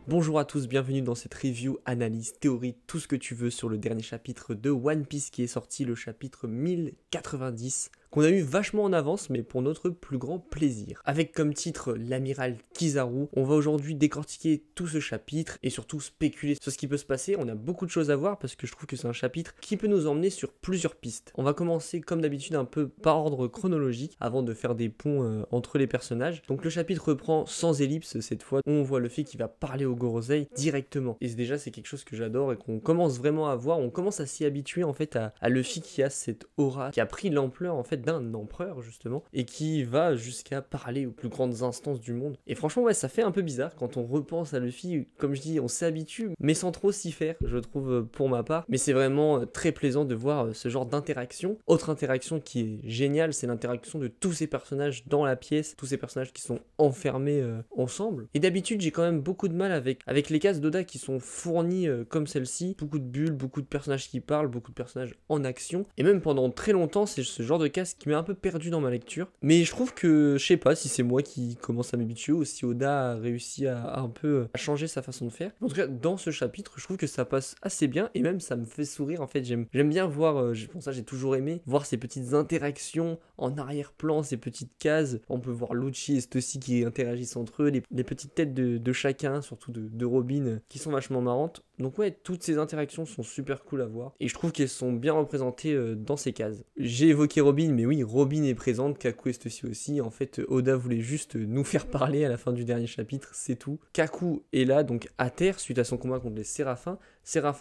Bonjour à tous, bienvenue dans cette review, analyse, théorie, tout ce que tu veux sur le dernier chapitre de One Piece qui est sorti, le chapitre 1090, qu'on a eu vachement en avance mais pour notre plus grand plaisir. Avec comme titre l'amiral Kizaru, on va aujourd'hui décortiquer tout ce chapitre et surtout spéculer sur ce qui peut se passer. On a beaucoup de choses à voir parce que je trouve que c'est un chapitre qui peut nous emmener sur plusieurs pistes. On va commencer comme d'habitude un peu par ordre chronologique avant de faire des ponts entre les personnages. Donc le chapitre reprend sans ellipse cette fois, on voit Luffy qui va parler au Gorosei directement. Et déjà c'est quelque chose que j'adore et qu'on commence vraiment à voir, on commence à s'y habituer en fait à Luffy qui a cette aura, qui a pris l'ampleur en fait d'un empereur justement, et qui va jusqu'à parler aux plus grandes instances du monde. Et franchement ouais, ça fait un peu bizarre quand on repense à Luffy, comme je dis, on s'habitue, mais sans trop s'y faire, je trouve pour ma part. Mais c'est vraiment très plaisant de voir ce genre d'interaction. Autre interaction qui est géniale, c'est l'interaction de tous ces personnages dans la pièce, tous ces personnages qui sont enfermés ensemble. Et d'habitude j'ai quand même beaucoup de mal avec les cases d'Oda qui sont fournies comme celle-ci, beaucoup de bulles, beaucoup de personnages qui parlent, beaucoup de personnages en action, et même pendant très longtemps c'est ce genre de case qui m'est un peu perdu dans ma lecture, mais je trouve que, je sais pas si c'est moi qui commence à m'habituer ou si Oda a réussi à un peu à changer sa façon de faire. En tout cas dans ce chapitre je trouve que ça passe assez bien et même ça me fait sourire en fait, j'aime bien voir, pour ça j'ai toujours aimé voir ces petites interactions en arrière-plan, ces petites cases, on peut voir Lucci et Stussy qui interagissent entre eux, les petites têtes de chacun, surtout de Robin, qui sont vachement marrantes. Donc ouais, toutes ces interactions sont super cool à voir, et je trouve qu'elles sont bien représentées dans ces cases. J'ai évoqué Robin, mais oui, Robin est présente, Kaku et Stussy aussi. En fait, Oda voulait juste nous faire parler à la fin du dernier chapitre, c'est tout. Kaku est là, donc à terre, suite à son combat contre les Séraphins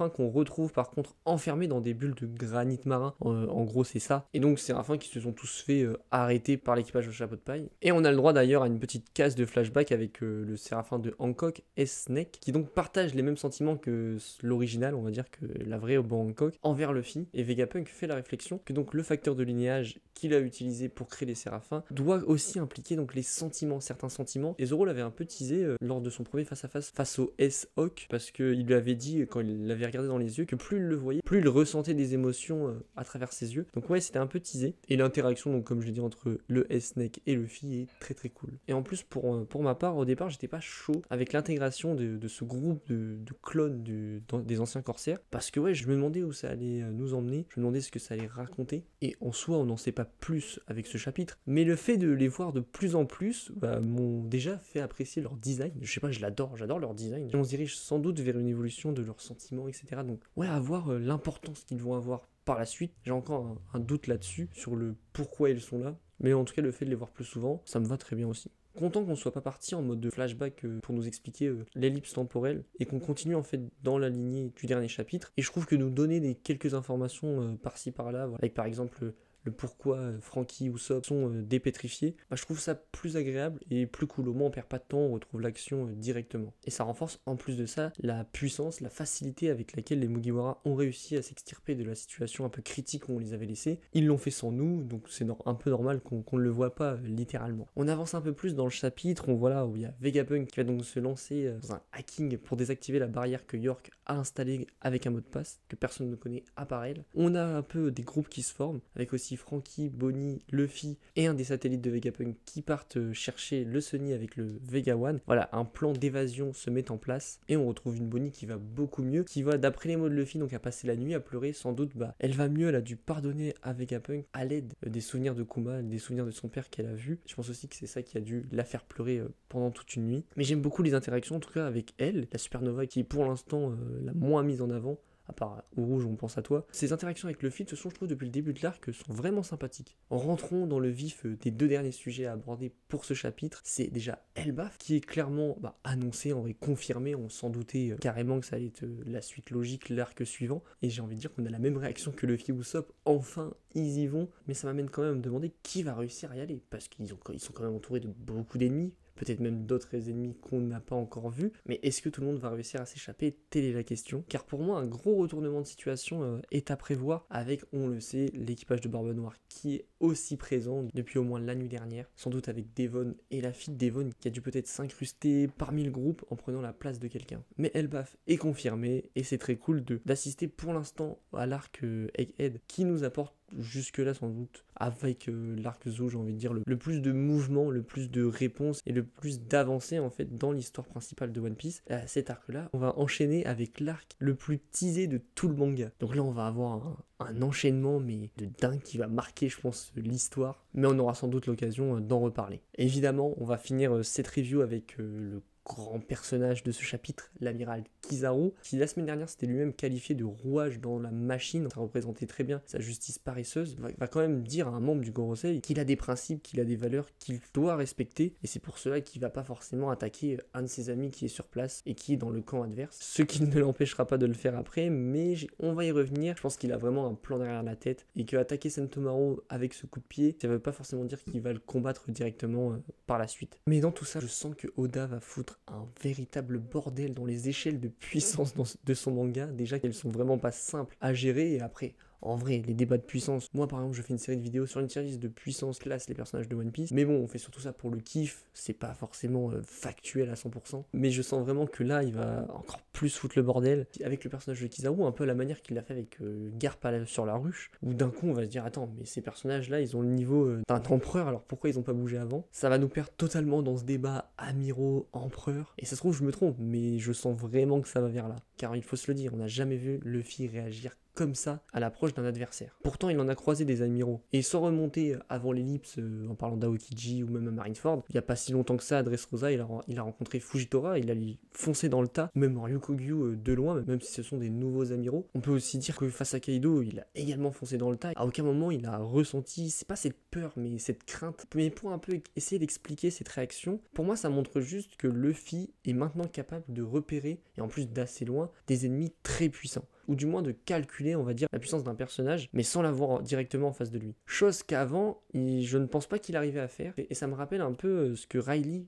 qu'on retrouve par contre enfermés dans des bulles de granit marin, en gros c'est ça. Et donc Séraphins qui se sont tous fait arrêter par l'équipage au chapeau de paille. Et on a le droit d'ailleurs à une petite case de flashback avec le Séraphin de Hancock et Snake, qui donc partagent les mêmes sentiments que l'original, on va dire que la vraie au bon Hancock, envers Luffy. Et Vegapunk fait la réflexion que donc le facteur de linéage qu'il a utilisé pour créer les Séraphins doit aussi impliquer donc les sentiments, certains sentiments. Et Zoro l'avait un peu teasé lors de son premier face-à-face face au S-Hawk, parce qu'il lui avait dit, quand il l'avait regardé dans les yeux, que plus il le voyait, plus il ressentait des émotions à travers ses yeux. Donc ouais, c'était un peu teasé. Et l'interaction, donc comme je l'ai dit, entre le S-Snake et Luffy est très très cool. Et en plus, pour ma part, au départ, j'étais pas chaud avec l'intégration de ce groupe de clones des anciens corsaires, parce que ouais, je me demandais où ça allait nous emmener, je me demandais ce que ça allait raconter, et en soi, on n'en sait pas plus avec ce chapitre, mais le fait de les voir de plus en plus m'ont déjà fait apprécier leur design. Je sais pas, j'adore leur design. Et on se dirige sans doute vers une évolution de leurs sentiments, etc. Donc ouais, à voir l'importance qu'ils vont avoir par la suite. J'ai encore un doute là-dessus, sur le pourquoi ils sont là, mais en tout cas le fait de les voir plus souvent, ça me va très bien aussi. Content qu'on soit pas parti en mode de flashback pour nous expliquer l'ellipse temporelle, et qu'on continue en fait dans la lignée du dernier chapitre. Et je trouve que nous donner quelques informations par-ci par-là, voilà, avec par exemple le pourquoi Franky ou Usopp sont dépétrifiés, je trouve ça plus agréable et plus cool. Au moins on perd pas de temps, on retrouve l'action directement. Et ça renforce en plus de ça la puissance, la facilité avec laquelle les Mugiwara ont réussi à s'extirper de la situation un peu critique où on les avait laissés. Ils l'ont fait sans nous, donc c'est un peu normal qu'on ne le voit pas littéralement. On avance un peu plus dans le chapitre, on voit là où il y a Vegapunk qui va donc se lancer dans un hacking pour désactiver la barrière que York a installée avec un mot de passe que personne ne connaît à part elle. On a un peu des groupes qui se forment, avec aussi Franky, Bonnie, Luffy et un des satellites de Vegapunk qui partent chercher le Sunny avec le Vega One. Voilà, un plan d'évasion se met en place et on retrouve une Bonnie qui va beaucoup mieux, qui va, d'après les mots de Luffy, donc à passer la nuit à pleurer. Sans doute elle va mieux, elle a dû pardonner à Vegapunk à l'aide des souvenirs de Kuma, des souvenirs de son père qu'elle a vu. Je pense aussi que c'est ça qui a dû la faire pleurer pendant toute une nuit. Mais j'aime beaucoup les interactions, en tout cas avec elle, la supernova qui est pour l'instant la moins mise en avant, à part au rouge on pense à toi. Ces interactions avec Luffy, ce sont, je trouve, depuis le début de l'arc, sont vraiment sympathiques. Rentrons dans le vif des deux derniers sujets à aborder pour ce chapitre. C'est déjà Elbaf qui est clairement annoncé, on est confirmé, on s'en doutait carrément que ça allait être la suite logique, l'arc suivant, et j'ai envie de dire qu'on a la même réaction que Luffy ou Usopp, enfin ils y vont, mais ça m'amène quand même à me demander qui va réussir à y aller, parce qu'ils sont quand même entourés de beaucoup d'ennemis, peut-être même d'autres ennemis qu'on n'a pas encore vus, mais est-ce que tout le monde va réussir à s'échapper? Telle est la question, car pour moi un gros retournement de situation est à prévoir avec, on le sait, l'équipage de Barbe Noire qui est aussi présent depuis au moins la nuit dernière, sans doute avec Devon et la fille de Devon qui a dû peut-être s'incruster parmi le groupe en prenant la place de quelqu'un. Mais Elbaf est confirmé et c'est très cool d'assister pour l'instant à l'arc Egghead qui nous apporte jusque-là sans doute, avec l'arc Zou, j'ai envie de dire, le plus de mouvements, le plus de réponses et le plus d'avancées en fait dans l'histoire principale de One Piece. À cet arc-là, on va enchaîner avec l'arc le plus teasé de tout le manga. Donc là, on va avoir un enchaînement mais de dingue qui va marquer, je pense, l'histoire. Mais on aura sans doute l'occasion d'en reparler. Évidemment, on va finir cette review avec le grand personnage de ce chapitre, l'amiral Kizaru, qui la semaine dernière s'était lui-même qualifié de rouage dans la machine. Ça représentait très bien sa justice paresseuse. Va quand même dire à un membre du Gorosei qu'il a des principes, qu'il a des valeurs qu'il doit respecter, et c'est pour cela qu'il va pas forcément attaquer un de ses amis qui est sur place et qui est dans le camp adverse, ce qui ne l'empêchera pas de le faire après, mais on va y revenir. Je pense qu'il a vraiment un plan derrière la tête, et que attaquer Sentomaru avec ce coup de pied, ça veut pas forcément dire qu'il va le combattre directement par la suite. Mais dans tout ça, je sens que Oda va foutre un véritable bordel dans les échelles de puissance de son manga. Déjà qu'elles sont vraiment pas simples à gérer, et après, en vrai, les débats de puissance, moi par exemple je fais une série de vidéos sur une série de puissance classe les personnages de One Piece, mais bon on fait surtout ça pour le kiff, c'est pas forcément factuel à 100%, mais je sens vraiment que là il va encore plus foutre le bordel, avec le personnage de Kizaru, un peu à la manière qu'il l'a fait avec Garp sur la ruche, où d'un coup on va se dire attends mais ces personnages là ils ont le niveau d'un empereur, alors pourquoi ils ont pas bougé avant? Ça va nous perdre totalement dans ce débat amiraux, empereur, et ça se trouve je me trompe, mais je sens vraiment que ça va vers là, car il faut se le dire, on n'a jamais vu Luffy réagir comme ça à l'approche d'un adversaire. Pourtant il en a croisé des amiraux, et sans remonter avant l'ellipse en parlant d'Aokiji ou même à Marineford, il n'y a pas si longtemps que ça à Dressrosa, il a rencontré Fujitora, il a lui foncé dans le tas, ou même Ryukogyu de loin, même si ce sont des nouveaux amiraux. On peut aussi dire que face à Kaido, il a également foncé dans le tas, à aucun moment il a ressenti, c'est pas cette peur mais cette crainte, mais pour un peu essayer d'expliquer cette réaction, pour moi ça montre juste que Luffy est maintenant capable de repérer, et en plus d'assez loin, des ennemis très puissants, ou du moins de calculer, on va dire, la puissance d'un personnage, mais sans l'avoir directement en face de lui. Chose qu'avant, je ne pense pas qu'il arrivait à faire, et ça me rappelle un peu ce que Riley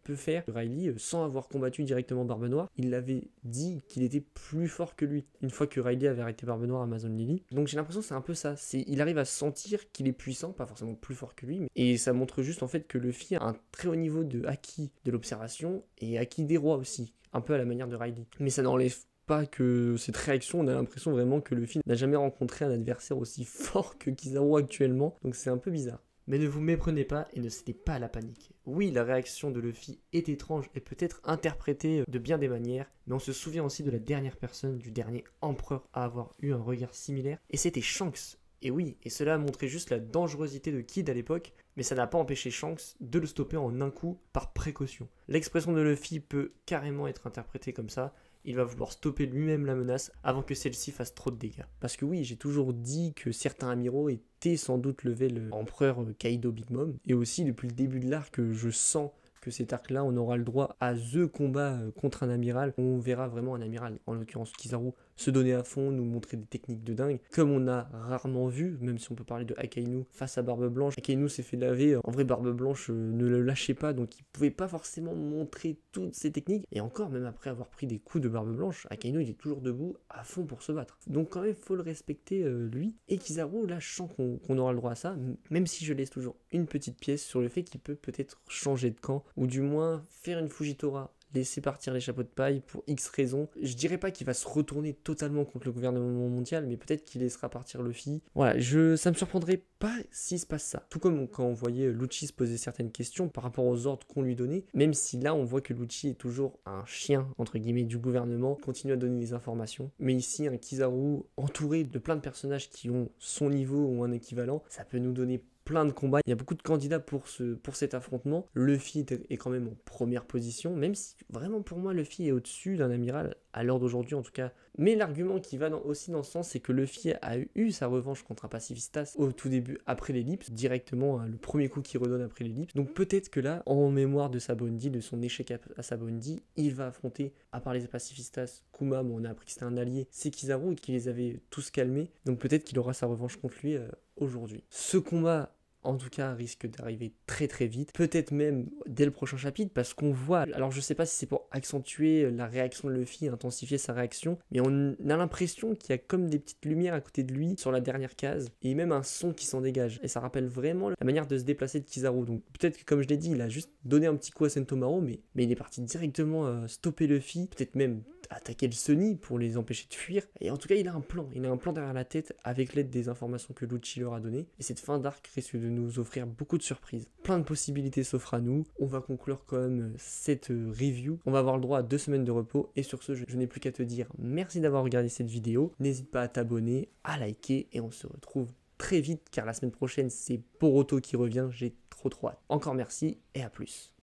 peut faire. Riley, sans avoir combattu directement Barbe Noire, il l'avait dit qu'il était plus fort que lui, une fois que Riley avait arrêté Barbe Noire à Amazon Lily. Donc j'ai l'impression que c'est un peu ça, il arrive à sentir qu'il est puissant, pas forcément plus fort que lui, et ça montre juste en fait que Luffy a un très haut niveau de acquis de l'observation, et acquis des rois aussi, un peu à la manière de Riley. Mais ça n'enlève pas que cette réaction, on a l'impression vraiment que Luffy n'a jamais rencontré un adversaire aussi fort que Kizaru actuellement, donc c'est un peu bizarre. Mais ne vous méprenez pas et ne cédez pas à la panique. Oui, la réaction de Luffy est étrange et peut être interprétée de bien des manières, mais on se souvient aussi de la dernière personne, du dernier empereur à avoir eu un regard similaire, et c'était Shanks. Et oui, et cela a montré juste la dangerosité de Kid à l'époque, mais ça n'a pas empêché Shanks de le stopper en un coup par précaution. L'expression de Luffy peut carrément être interprétée comme ça. Il va vouloir stopper lui-même la menace avant que celle-ci fasse trop de dégâts. Parce que oui, j'ai toujours dit que certains amiraux étaient sans doute level empereur Kaido Big Mom, et aussi depuis le début de l'arc, je sens que cet arc-là, on aura le droit à the combat contre un amiral. On verra vraiment un amiral, en l'occurrence Kizaru, se donner à fond, nous montrer des techniques de dingue, comme on a rarement vu, même si on peut parler de Akainu face à Barbe Blanche. Akainu s'est fait laver, en vrai Barbe Blanche ne le lâchait pas, donc il pouvait pas forcément montrer toutes ses techniques, et encore, même après avoir pris des coups de Barbe Blanche, Akainu il est toujours debout, à fond pour se battre. Donc quand même, faut le respecter lui, et Kizaru, là je sens qu'on aura le droit à ça, même si je laisse toujours une petite pièce sur le fait qu'il peut peut-être changer de camp, ou du moins faire une Fujitora, laisser partir les chapeaux de paille pour X raisons. Je dirais pas qu'il va se retourner totalement contre le gouvernement mondial, mais peut-être qu'il laissera partir Luffy. Voilà, ça me surprendrait pas s'il se passe ça. Tout comme quand on voyait Lucci se poser certaines questions par rapport aux ordres qu'on lui donnait, même si là on voit que Lucci est toujours un chien, entre guillemets, du gouvernement, continue à donner des informations. Mais ici, un Kizaru entouré de plein de personnages qui ont son niveau ou un équivalent, ça peut nous donner plein de combats. Il y a beaucoup de candidats pour cet affrontement. Luffy est quand même en première position, même si vraiment pour moi Luffy est au-dessus d'un amiral, à l'heure d'aujourd'hui en tout cas. Mais l'argument qui va aussi dans ce sens, c'est que Luffy a eu sa revanche contre un pacifistas au tout début, après l'ellipse, directement le premier coup qu'il redonne après l'ellipse. Donc peut-être que là, en mémoire de Sabaody, de son échec à Sabaody, il va affronter, à part les pacifistas, Kuma, bon, on a appris que c'était un allié, c'est Kizaru qui les avait tous calmés. Donc peut-être qu'il aura sa revanche contre lui aujourd'hui. Ce combat, en tout cas, risque d'arriver très très vite, peut-être même dès le prochain chapitre, parce qu'on voit, alors je sais pas si c'est pour accentuer la réaction de Luffy, intensifier sa réaction, mais on a l'impression qu'il y a comme des petites lumières à côté de lui sur la dernière case, et même un son qui s'en dégage, et ça rappelle vraiment la manière de se déplacer de Kizaru. Donc peut-être que comme je l'ai dit, il a juste donné un petit coup à Sentomaru, mais il est parti directement stopper Luffy, peut-être même attaquer le Sunny pour les empêcher de fuir. Et en tout cas, il a un plan derrière la tête avec l'aide des informations que Lucci leur a données. Et cette fin d'arc risque de nous offrir beaucoup de surprises. Plein de possibilités s'offrent à nous. On va conclure comme cette review. On va avoir le droit à 2 semaines de repos. Et sur ce, je n'ai plus qu'à te dire merci d'avoir regardé cette vidéo. N'hésite pas à t'abonner, à liker et on se retrouve très vite car la semaine prochaine c'est Boruto qui revient. J'ai trop hâte. Encore merci et à plus.